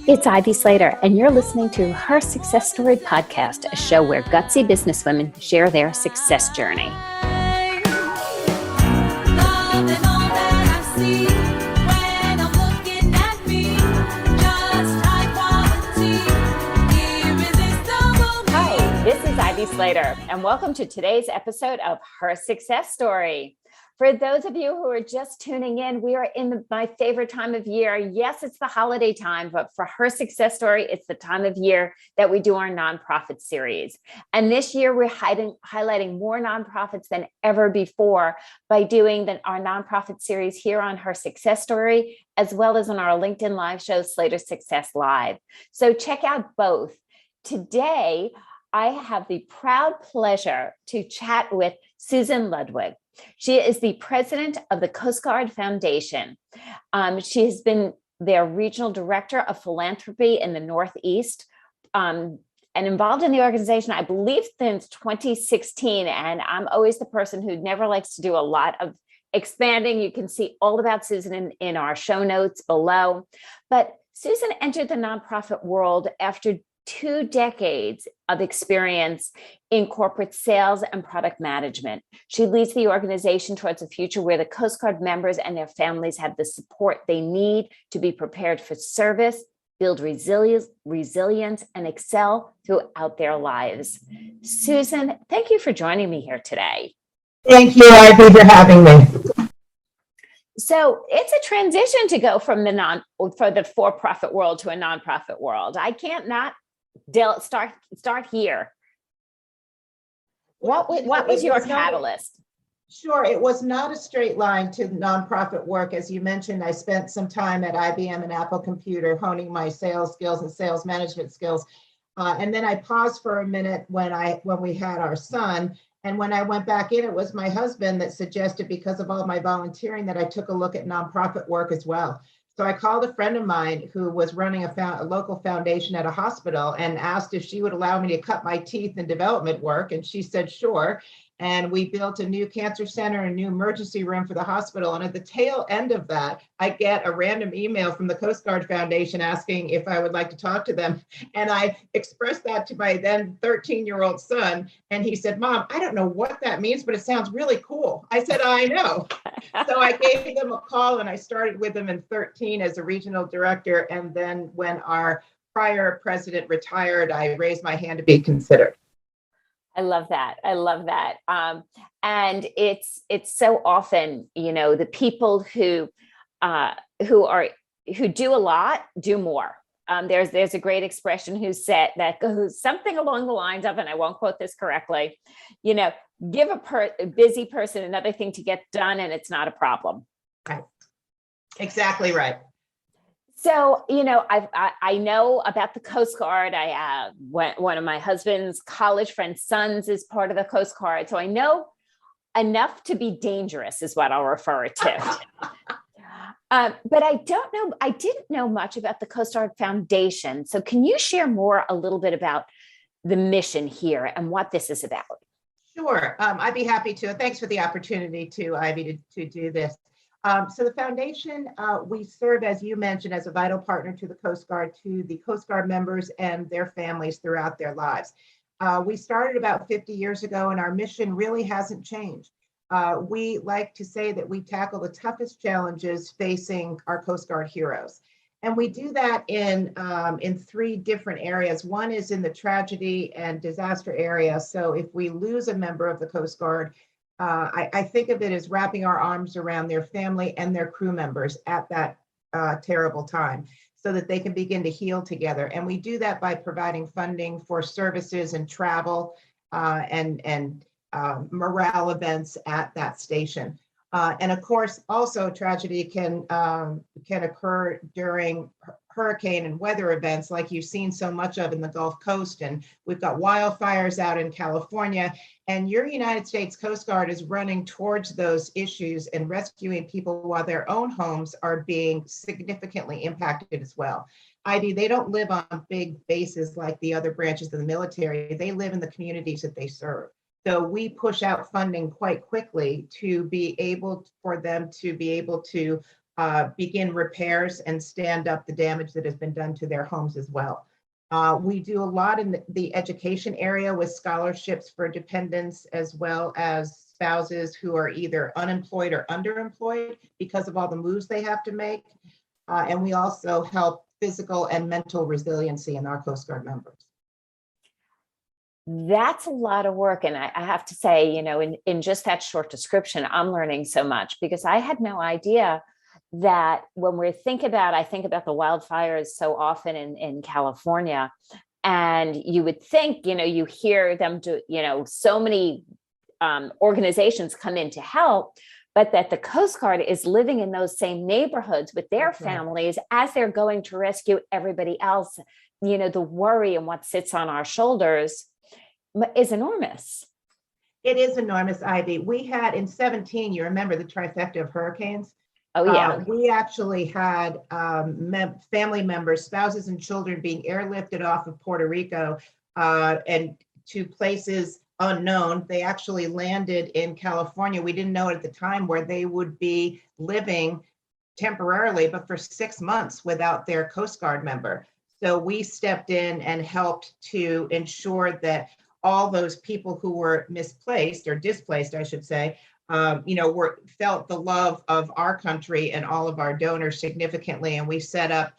It's Ivy Slater, and you're listening to Her Success Story podcast, a show where gutsy businesswomen share their success journey. Hi, this is Ivy Slater, and welcome to today's episode of Her Success Story. For those of you who are just tuning in, we are in my favorite time of year. Yes, it's the holiday time, but for Her Success Story, it's the time of year that we do our nonprofit series. And this year, we're highlighting more nonprofits than ever before by doing our nonprofit series here on Her Success Story, as well as on our LinkedIn Live show, Slater Success Live. So check out both. Today, I have the proud pleasure to chat with Susan Ludwig. She is the president of the Coast Guard Foundation. She has been their Regional Director of Philanthropy in the Northeast and involved in the organization, I believe, since 2016. And I'm always the person who never likes to do a lot of expanding. You can see all about Susan in our show notes below. But Susan entered the nonprofit world after 2 decades of experience in corporate sales and product management. She leads the organization towards a future where the Coast Guard members and their families have the support they need to be prepared for service, build resilience, and excel throughout their lives. Susan, thank you for joining me here today. Thank you, Ivy, for having me. So it's a transition to go from the for-profit world to a nonprofit world. I can't not start here. What was your catalyst? Sure, it was not a straight line to nonprofit work. As you mentioned, I spent some time at IBM and Apple Computer honing my sales skills and sales management skills. And then I paused for a minute when we had our son. And when I went back in, it was my husband that suggested, because of all my volunteering, that I took a look at nonprofit work as well. So I called a friend of mine who was running a local foundation at a hospital and asked if she would allow me to cut my teeth in development work. And she said, sure. And we built a new cancer center, a new emergency room for the hospital. And at the tail end of that, I get a random email from the Coast Guard Foundation asking if I would like to talk to them. And I expressed that to my then 13-year-old son. And he said, Mom, I don't know what that means, but it sounds really cool. I said, I know. So I gave them a call and I started with them in 2013 as a regional director. And then when our prior president retired, I raised my hand to be considered. I love that. And it's so often, the people who do a lot do more. There's a great expression that goes something along the lines of, and I won't quote this correctly, give a busy person another thing to get done, and it's not a problem. Right. Exactly right. So, I know about the Coast Guard. One of my husband's college friend's sons is part of the Coast Guard. So I know enough to be dangerous is what I'll refer it to. But I didn't know much about the Coast Guard Foundation. So can you share a little bit about the mission here and what this is about? Sure, I'd be happy to. Thanks for the opportunity to Ivy to do this. So the foundation, we serve, as you mentioned, as a vital partner to the Coast Guard, to the Coast Guard members and their families throughout their lives. We started about 50 years ago, and our mission really hasn't changed. We like to say that we tackle the toughest challenges facing our Coast Guard heroes. And we do that in 3 different areas. One is in the tragedy and disaster area. So if we lose a member of the Coast Guard, I think of it as wrapping our arms around their family and their crew members at that terrible time so that they can begin to heal together. And we do that by providing funding for services and travel and morale events at that station. And of course, also tragedy can occur during hurricane and weather events like you've seen so much of in the Gulf Coast. And we've got wildfires out in California. And your United States Coast Guard is running towards those issues and rescuing people while their own homes are being significantly impacted as well. They don't live on big bases like the other branches of the military. They live in the communities that they serve. So we push out funding quite quickly to be able for them to be able to begin repairs and stand up the damage that has been done to their homes as well. We do a lot in the education area with scholarships for dependents as well as spouses who are either unemployed or underemployed because of all the moves they have to make. And we also help physical and mental resiliency in our Coast Guard members. That's a lot of work. And I have to say, in just that short description, I'm learning so much because I had no idea that when I think about the wildfires so often in California, and you would think, you hear them do, so many organizations come in to help, but that the Coast Guard is living in those same neighborhoods with their families as they're going to rescue everybody else. The worry and what sits on our shoulders is enormous. It is enormous, Ivy. We had in 2017, you remember the trifecta of hurricanes? Oh, yeah. We actually had family members, spouses and children being airlifted off of Puerto Rico and to places unknown. They actually landed in California. We didn't know at the time where they would be living temporarily, but for 6 months without their Coast Guard member. So we stepped in and helped to ensure that all those people who were misplaced or displaced, I should say, felt the love of our country and all of our donors significantly. And we set up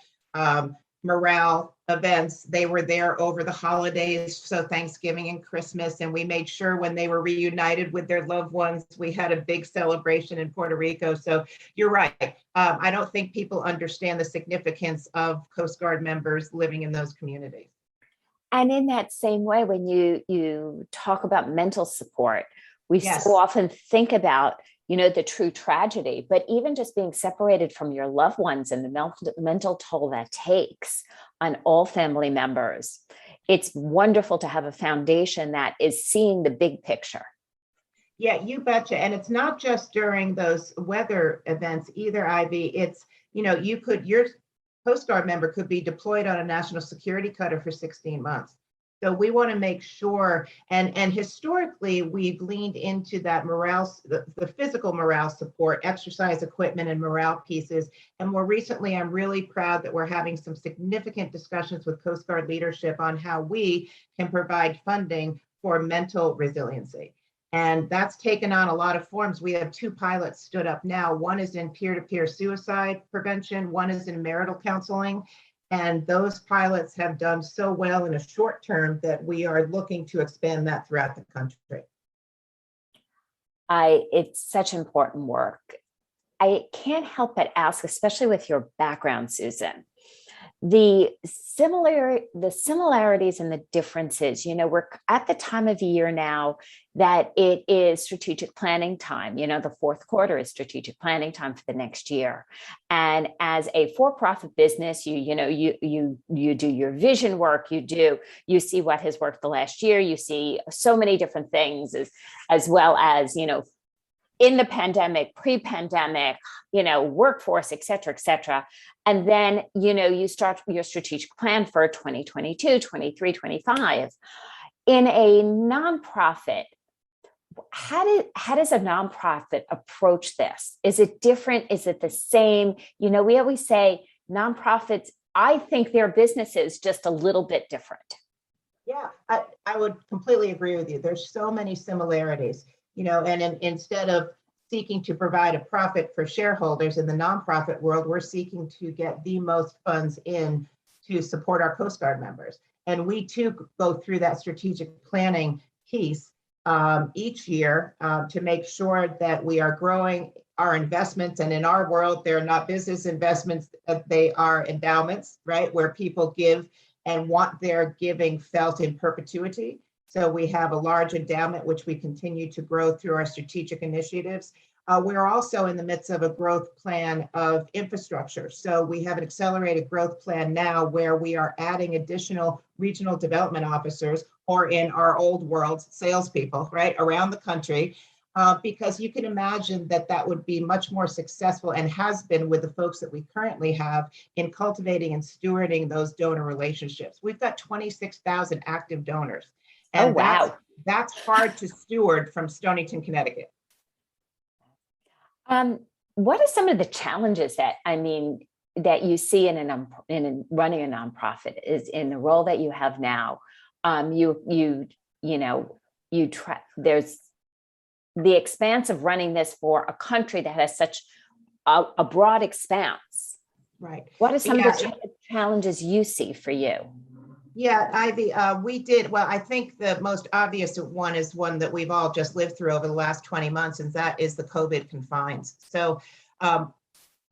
morale events. They were there over the holidays, so Thanksgiving and Christmas, and we made sure when they were reunited with their loved ones, we had a big celebration in Puerto Rico. So you're right. I don't think people understand the significance of Coast Guard members living in those communities. And in that same way, when you talk about mental support, we so often think about, the true tragedy, but even just being separated from your loved ones and the mental toll that takes on all family members. It's wonderful to have a foundation that is seeing the big picture. Yeah, you betcha. And it's not just during those weather events either, Ivy. It's, your Coast Guard member could be deployed on a national security cutter for 16 months. So we want to make sure, and historically, we've leaned into that morale, the physical morale support, exercise equipment and morale pieces. And more recently, I'm really proud that we're having some significant discussions with Coast Guard leadership on how we can provide funding for mental resiliency. And that's taken on a lot of forms. We have 2 pilots stood up now. One is in peer-to-peer suicide prevention. One is in marital counseling. And those pilots have done so well in a short term that we are looking to expand that throughout the country. It's such important work. I can't help but ask, especially with your background, Susan, the similarities and the differences. We're at the time of year now that it is strategic planning time. The fourth quarter is strategic planning time for the next year. And as a for-profit business, you do your vision work, you see what has worked the last year, you see so many different things as well as, in the pandemic, pre-pandemic, workforce, et cetera, And then, you start your strategic plan for 2022, 23, 25. In a nonprofit, how does a nonprofit approach this? Is it different? Is it the same? We always say nonprofits, I think their business is just a little bit different. Yeah, I would completely agree with you. There's so many similarities. And instead of seeking to provide a profit for shareholders in the nonprofit world, we're seeking to get the most funds in to support our Coast Guard members. And we too go through that strategic planning piece each year to make sure that we are growing our investments. And in our world, they're not business investments, they are endowments, right? Where people give and want their giving felt in perpetuity. So we have a large endowment, which we continue to grow through our strategic initiatives. We're also in the midst of a growth plan of infrastructure. So we have an accelerated growth plan now where we are adding additional regional development officers, or in our old world, salespeople, right, around the country, because you can imagine that would be much more successful and has been with the folks that we currently have in cultivating and stewarding those donor relationships. We've got 26,000 active donors. And that's hard to steward from Stonington, Connecticut. what are some of the challenges that you see in running a nonprofit is in the role that you have now? You know, there's the expanse of running this for a country that has such a broad expanse. Right. What are some of the challenges you see for you? Yeah, Ivy, I think the most obvious one is one that we've all just lived through over the last 20 months, and that is the COVID confines. So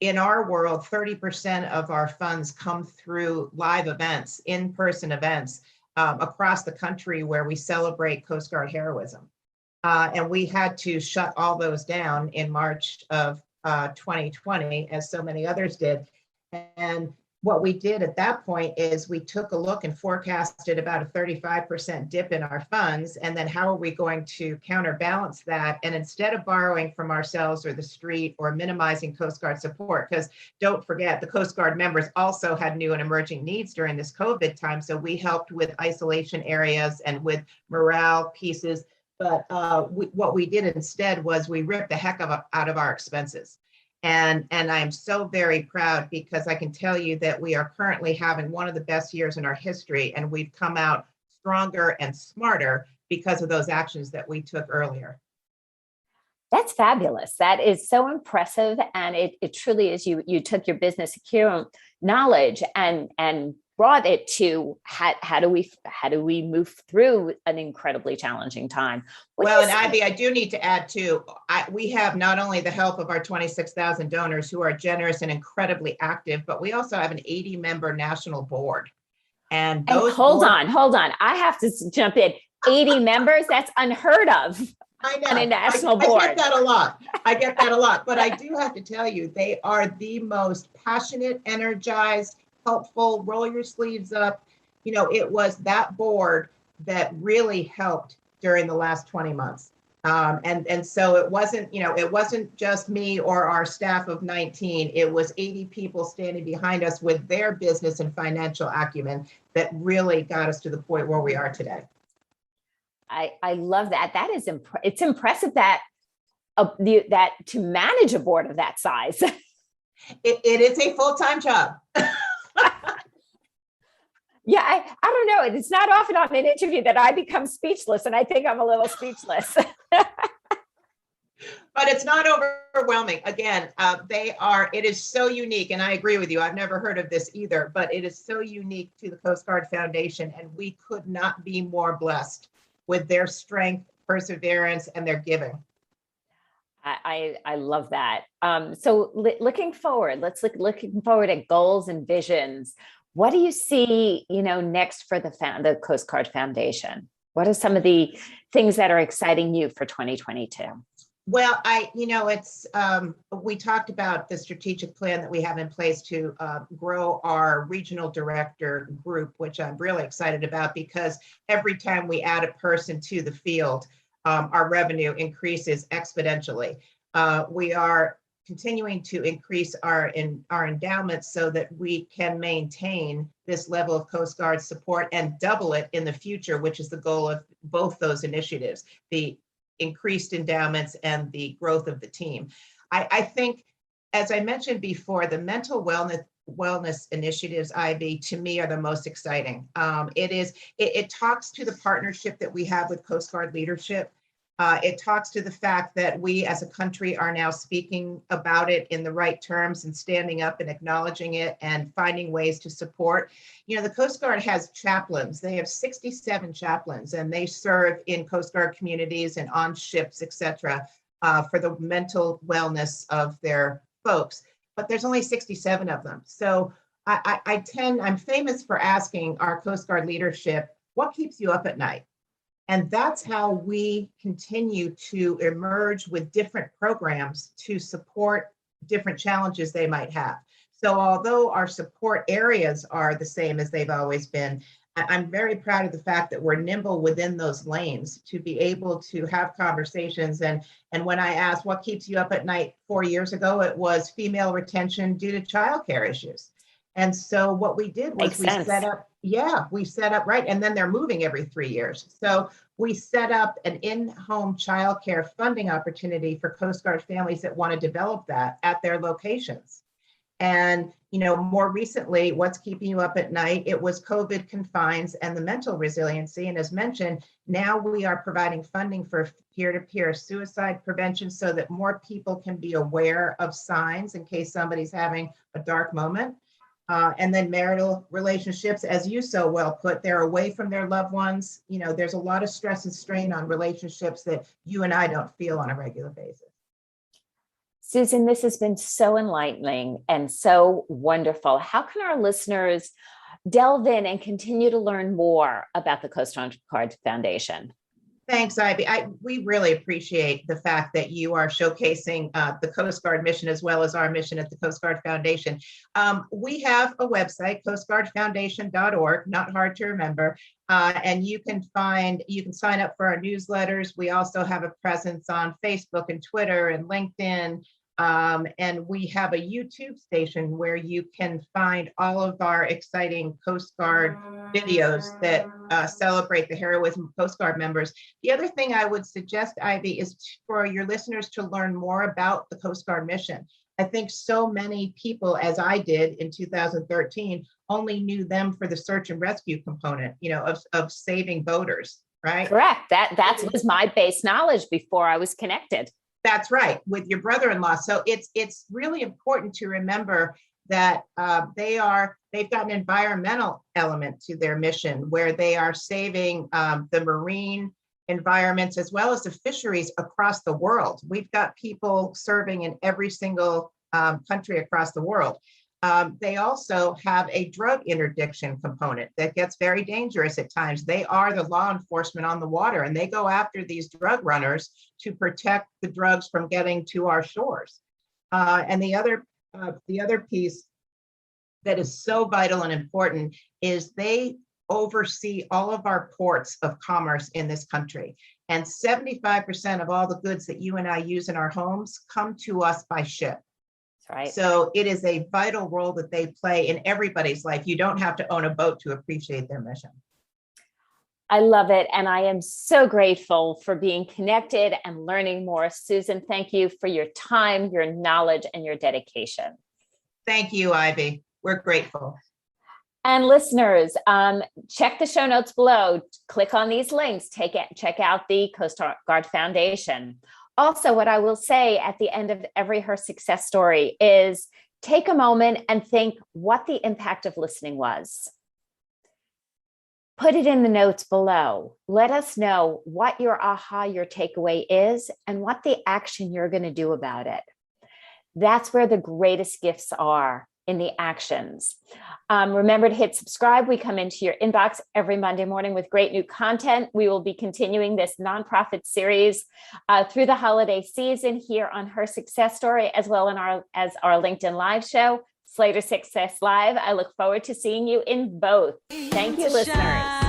in our world, 30% of our funds come through live events, in-person events across the country where we celebrate Coast Guard heroism. And we had to shut all those down in March of 2020, as so many others did. And what we did at that point is we took a look and forecasted about a 35% dip in our funds. And then how are we going to counterbalance that? And instead of borrowing from ourselves or the street or minimizing Coast Guard support, because don't forget, the Coast Guard members also had new and emerging needs during this COVID time. So we helped with isolation areas and with morale pieces. But what we did instead was we ripped the heck out of our expenses. And I'm so very proud because I can tell you that we are currently having one of the best years in our history, and we've come out stronger and smarter because of those actions that we took earlier. That's fabulous. That is so impressive. And it truly is. You took your business knowledge and brought it to how do we move through an incredibly challenging time? Well, and Ivy, I do need to add too, we have not only the help of our 26,000 donors who are generous and incredibly active, but we also have an 80-member national board. And those hold on. I have to jump in. 80 members, that's unheard of. I know. On a national board. I get that a lot. But I do have to tell you, they are the most passionate, energized, helpful, roll your sleeves up. It was that board that really helped during the last 20 months. And so it wasn't just me or our staff of 19, it was 80 people standing behind us with their business and financial acumen that really got us to the point where we are today. I love that. That is, it's impressive that that to manage a board of that size. It is a full-time job. Yeah, I don't know. It's not often on an interview that I become speechless, and I think I'm a little speechless. But it's not overwhelming. Again, it is so unique, and I agree with you. I've never heard of this either, but it is so unique to the Coast Guard Foundation, and we could not be more blessed with their strength, perseverance, and their giving. I love that. So looking forward, looking forward at goals and visions. What do you see, next for the Coast Guard Foundation? What are some of the things that are exciting you for 2022? Well, we talked about the strategic plan that we have in place to grow our regional director group, which I'm really excited about because every time we add a person to the field, our revenue increases exponentially. We are continuing to increase our endowments so that we can maintain this level of Coast Guard support and double it in the future, which is the goal of both those initiatives, the increased endowments and the growth of the team. I think, as I mentioned before, the mental wellness initiatives, Ivy, to me are the most exciting. It talks to the partnership that we have with Coast Guard leadership. It talks to the fact that we as a country are now speaking about it in the right terms and standing up and acknowledging it and finding ways to support. The Coast Guard has chaplains. They have 67 chaplains, and they serve in Coast Guard communities and on ships, et cetera, for the mental wellness of their folks. But there's only 67 of them. So I'm famous for asking our Coast Guard leadership, what keeps you up at night? And that's how we continue to emerge with different programs to support different challenges they might have. So although our support areas are the same as they've always been, I'm very proud of the fact that we're nimble within those lanes to be able to have conversations. And when I asked what keeps you up at night 4 years ago, it was female retention due to childcare issues. And so what we did was Makes sense. we set up, right. And then they're moving every 3 years. So we set up an in-home childcare funding opportunity for Coast Guard families that want to develop that at their locations. And, more recently, what's keeping you up at night? It was COVID confines and the mental resiliency. And as mentioned, now we are providing funding for peer-to-peer suicide prevention so that more people can be aware of signs in case somebody's having a dark moment. And then marital relationships, as you so well put, they're away from their loved ones. There's a lot of stress and strain on relationships that you and I don't feel on a regular basis. Susan, this has been so enlightening and so wonderful. How can our listeners delve in and continue to learn more about the Coast Guard Foundation? Thanks, Ivy. We really appreciate the fact that you are showcasing the Coast Guard mission as well as our mission at the Coast Guard Foundation. We have a website, coastguardfoundation.org, not hard to remember, and you can sign up for our newsletters. We also have a presence on Facebook and Twitter and LinkedIn. And we have a YouTube station where you can find all of our exciting Coast Guard videos that celebrate the heroism of Coast Guard members. The other thing I would suggest, Ivy, is for your listeners to learn more about the Coast Guard mission. I think so many people, as I did in 2013, only knew them for the search and rescue component, of saving boaters, right? Correct. That was my base knowledge before I was connected. That's right, with your brother-in-law. So it's really important to remember that they've got an environmental element to their mission where they are saving the marine environments as well as the fisheries across the world. We've got people serving in every single country across the world. They also have a drug interdiction component that gets very dangerous at times. They are the law enforcement on the water, and they go after these drug runners to protect the drugs from getting to our shores. And the other piece that is so vital and important is they oversee all of our ports of commerce in this country. And 75% of all the goods that you and I use in our homes come to us by ship. Right. So it is a vital role that they play in everybody's life. You don't have to own a boat to appreciate their mission. I love it. And I am so grateful for being connected and learning more. Susan, thank you for your time, your knowledge, and your dedication. Thank you, Ivy. We're grateful. And listeners, check the show notes below. Click on these links. Check out the Coast Guard Foundation. Also, what I will say at the end of every Her Success Story is take a moment and think what the impact of listening was. Put it in the notes below. Let us know what your aha, your takeaway is, and what the action you're going to do about it. That's where the greatest gifts are, in the actions. Remember to hit subscribe. We come into your inbox every Monday morning with great new content. We will be continuing this nonprofit series through the holiday season here on Her Success Story, as well as our LinkedIn Live show, Slater Success Live. I look forward to seeing you in both. Thank you, listeners.